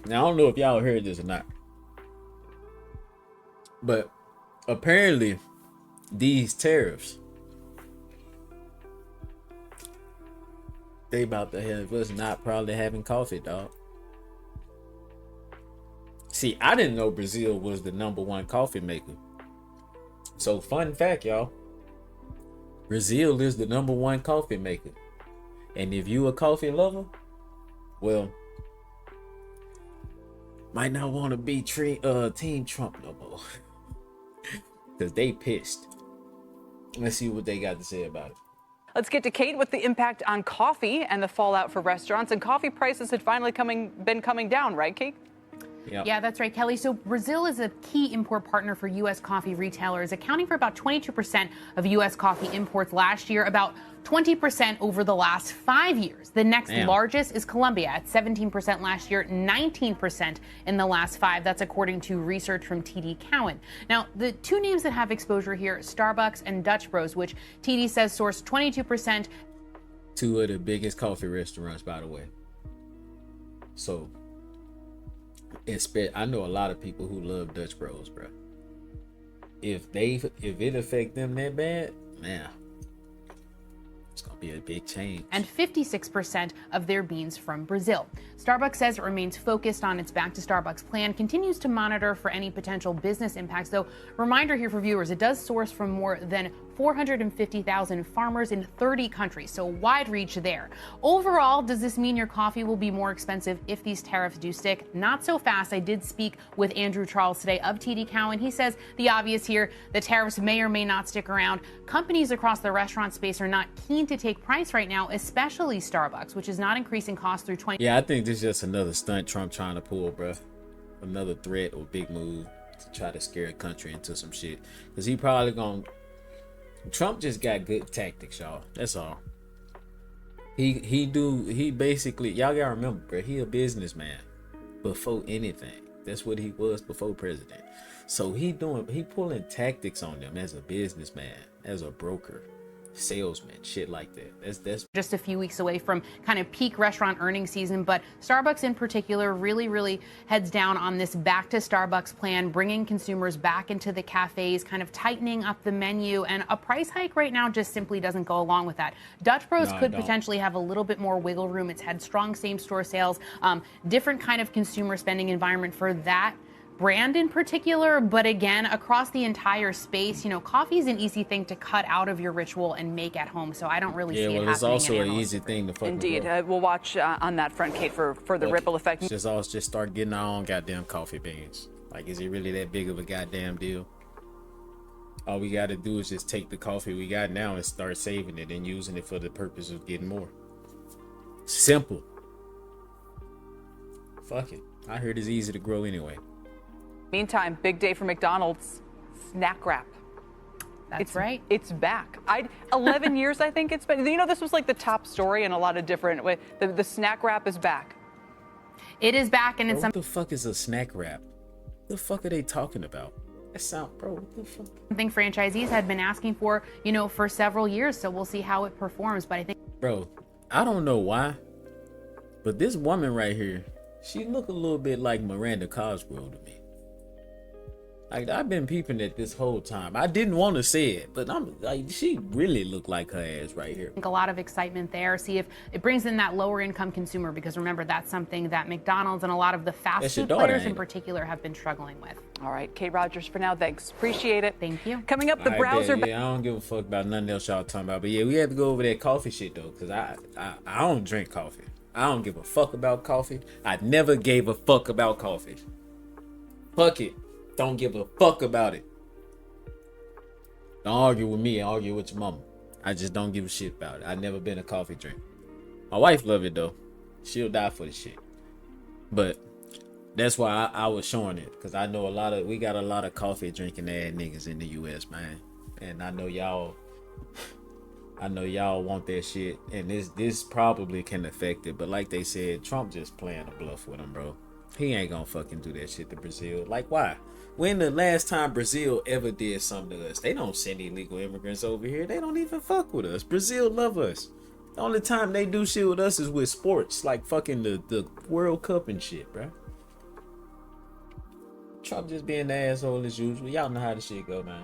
Now, I don't know if y'all heard this or not, but apparently these tariffs, they about to have us not probably having coffee, dog. See, I didn't know Brazil was the #1 coffee maker. So fun fact, y'all, Brazil is the #1 coffee maker. And if you a coffee lover, well, might not want to be Team Trump no more. Because they pissed. Let's see what they got to say about it. Let's get to Kate with the impact on coffee and the fallout for restaurants. And coffee prices had finally been coming down, right, Kate? Yep. Yeah, that's right, Kelly. So Brazil is a key import partner for U.S. coffee retailers, accounting for about 22% of U.S. coffee imports last year, about 20% over the last 5 years. The next largest is Colombia at 17% last year, 19% in the last 5. That's according to research from TD Cowen. Now, the two names that have exposure here, Starbucks and Dutch Bros, which TD says source 22%. Two of the biggest coffee restaurants, by the way. So, I know a lot of people who love Dutch Bros, bro. If it affect them that bad, man, it's gonna be a big change. And 56% of their beans from Brazil. Starbucks says it remains focused on its Back to Starbucks plan, continues to monitor for any potential business impacts. Though, reminder here for viewers, it does source from more than 450,000 farmers in 30 countries, so wide reach there. Overall, does this mean your coffee will be more expensive if these tariffs do stick? Not so fast. I did speak with Andrew Charles today of TD Cowen. He says the obvious here, the tariffs may or may not stick around. Companies across the restaurant space are not keen to take price right now, especially Starbucks, which is not increasing costs through 20. Yeah, I think this is just another stunt Trump trying to pull, bro. Another threat or big move to try to scare a country into some shit. Because he probably gonna... Trump just got good tactics, y'all. That's all. He basically, y'all gotta remember, bro, he a businessman before anything. That's what he was before president. So he pulling tactics on them as a businessman, as a broker, salesman, shit like that. That's just a few weeks away from kind of peak restaurant earnings season, but Starbucks in particular really heads down on this Back to Starbucks plan, bringing consumers back into the cafes, kind of tightening up the menu, and a price hike right now just simply doesn't go along with that. Dutch Bros could potentially have a little bit more wiggle room. It's had strong same-store sales, different kind of consumer spending environment for that brand in particular, but again, across the entire space, you know, coffee is an easy thing to cut out of your ritual and make at home, so I don't really see it happening. Yeah, well, it's also an easy thing to fucking Indeed. We'll watch on that front, Kate, for the ripple effect. Just start getting our own goddamn coffee beans. Like, is it really that big of a goddamn deal? All we gotta do is just take the coffee we got now and start saving it and using it for the purpose of getting more. Simple. Fuck it. I heard it's easy to grow anyway. Meantime, big day for McDonald's. Snack wrap. That's right. It's back. 11 years, I think it's been. You know, this was like the top story in a lot of different ways. The snack wrap is back. It is back, and it's what the fuck is a snack wrap? The fuck are they talking about? That sound, bro, what the fuck? Something franchisees had been asking for, you know, for several years, so we'll see how it performs. But I think, bro, I don't know why, but this woman right here, she look a little bit like Miranda Cosgrove to me. Like, I've been peeping at this whole time. I didn't want to say it, but I'm like, she really looked like her ass right here. I think a lot of excitement there. See if it brings in that lower income consumer, because remember, that's something that McDonald's and a lot of the fast food players in particular have been struggling with. All right, Kate Rogers for now. Thanks. Appreciate it. Thank you. Coming up, the browser. Yeah, I don't give a fuck about nothing else y'all talking about. But yeah, we have to go over that coffee shit though, because I don't drink coffee. I don't give a fuck about coffee. I never gave a fuck about coffee. Fuck it. Don't give a fuck about it. Don't argue with me, argue with your mama. I just don't give a shit about it. I've never been a coffee drinker. My wife love it though. She'll die for the shit. But that's why I was showing it, because I know we got a lot of coffee drinking ass niggas in the US, man. And I know y'all want that shit, and this probably can affect it. But like they said, Trump just playing a bluff with him, bro. He ain't gonna fucking do that shit to Brazil. Like, why? When the last time Brazil ever did something to us? They don't send illegal immigrants over here. They don't even fuck with us. Brazil love us. The only time they do shit with us is with sports, like fucking the World Cup and shit, bro. Trump just being the asshole as usual. Y'all know how the shit go, man.